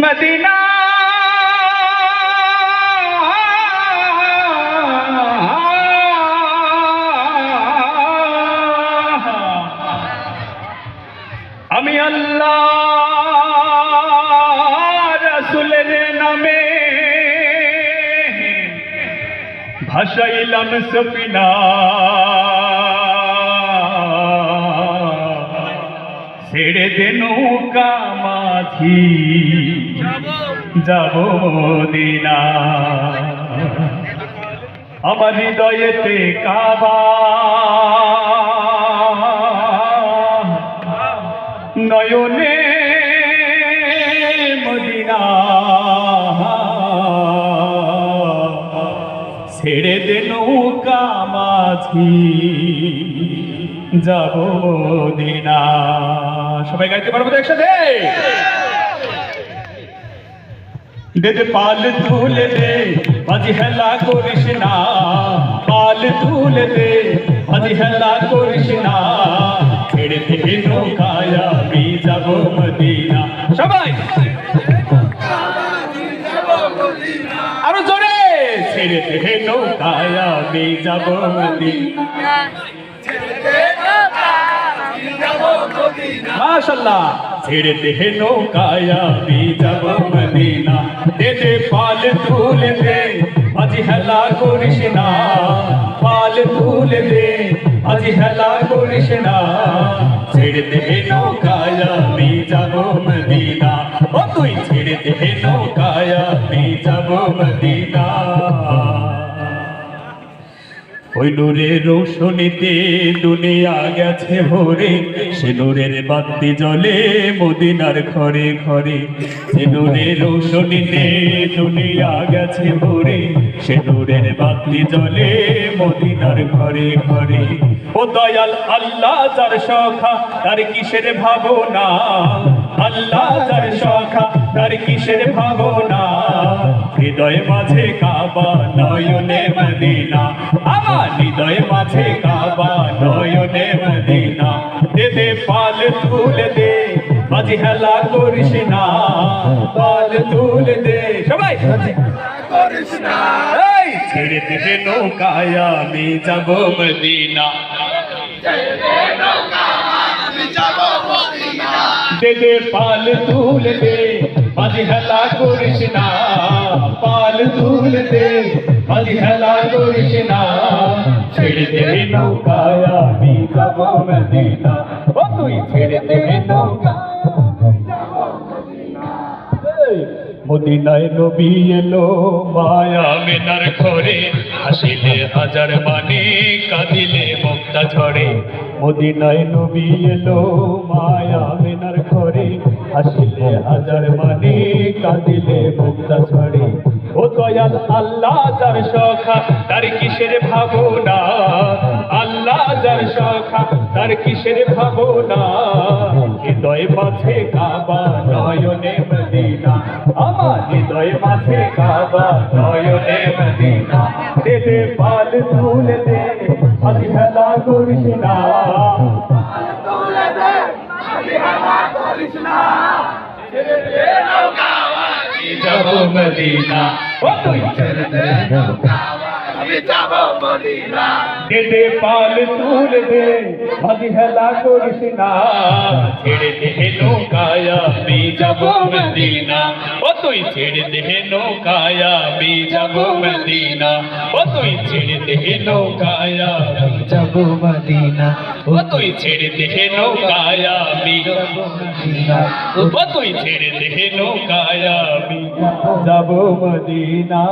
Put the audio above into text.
Medina আমি আল্লাহ রাসূলের নামে ভাসাইলাম সফিনা ছেড়ে দে নৌকা মাঝি যাব মদিনা আমার হৃদয়েতে কাবা নয়নে মদিনা ছেড়ে দে নৌকা মাঝি যাব মদিনা। সবাই গাইতে পারবো তো একসাথে? দে দে পাল তুলে দে বাজি হেলা করিস না, পাল তুলে দে বাজি হেলা করিস না, ছেড়ে দে নৌকায় আমি যাব মদিনা। সবাই আরো জোরে, ছেড়ে দে নৌকায় আমি যাব মদিনা। মাশাআল্লাহ, ছেড়ে দে নৌকায় আমি যাব মদিনা। দে দে পাল তুলে দে বাজি হেলা করিস না, পাল তুলে দে বাজি হেলা করিস না, ছেড়ে দে নৌকায় আমি যাব মদিনা। ও তুই ছেড়ে দে নৌকায় আমি যাব মদিনা। ওই নূরের রৌশনীতে দুনিয়া গেছে ভরে, সে নূরের বাতি জ্বলে মদিনার ঘরে ঘরে। সে নূরের রৌশনীতে দুনিয়া গেছে ভরে, সে নূরের বাতি জ্বলে মদিনার ঘরে ঘরে। ও দয়াল আল্লাহ যার সখা তার কিসের ভাবনা, আল্লাহ যার সখা তার কিসের ভাবনা, হৃদয় মাঝে কাবা নয়নে মদিনা, আমার হৃদয় মাঝে কাবা নয়নে মদিনা। দে দে পাল তুলে দে বাজি হেলা করিস না, পাল তুলে দে সবাই করিস না। এই ছেড়ে দে নৌকায় আমি যাব মদিনা, দে দে পাল তুলে দে বাজি হেলা করিস না, পাল তুলে দে বাজি হেলা করিস না, ছেড়ে দে নৌকায় আমি যাব মদিনা। ও তুই ছেড়ে দে নৌকা। মদিনায় নবী এলো মায়া মেনার ঘরে, হাসিলে হাজার মানে কাঁদিলে মুক্তা ঝরে। মদিনায় নবী এলো মায়া মেনার ঘরে, হাসিলে হাজার মানে কাঁদিলে মুক্তা ঝরে। ও দয়াল আল্লাহ যার সখা তার কিসের ভাবনা, আল্লাহ যার সখা তার কিসের ভাবনা, হৃদয় মাঝে কাবা নয়নে মদিনা, আমার হৃদয় মাঝে কাবা নয়নে মদিনা। দে দে পাল তুলে দে বাজি হেলা করিস না, পাল তুলে দে বাজি হেলা করিস না, ছেড়ে দে নৌকায় আমি যাব মদিনা। ও তুই ছেড়ে দে নৌকায় আমি যাব মদিনা। দে দে পাল তুলে দে বাজি হেলা করিস না, ছেড়ে দে নৌকায় আমি যাব মদিনা। ও তুই ছেড়ে দে নৌকায় আমি যাব মদিনা, ও তুই ছেড়ে দে নৌকায় আমি যাব মদিনা, ও তুই ছেড়ে দে নৌকায় আমি যাব মদিনা, ও তুই ছেড়ে দে নৌকায় আমি যাব মদিনা।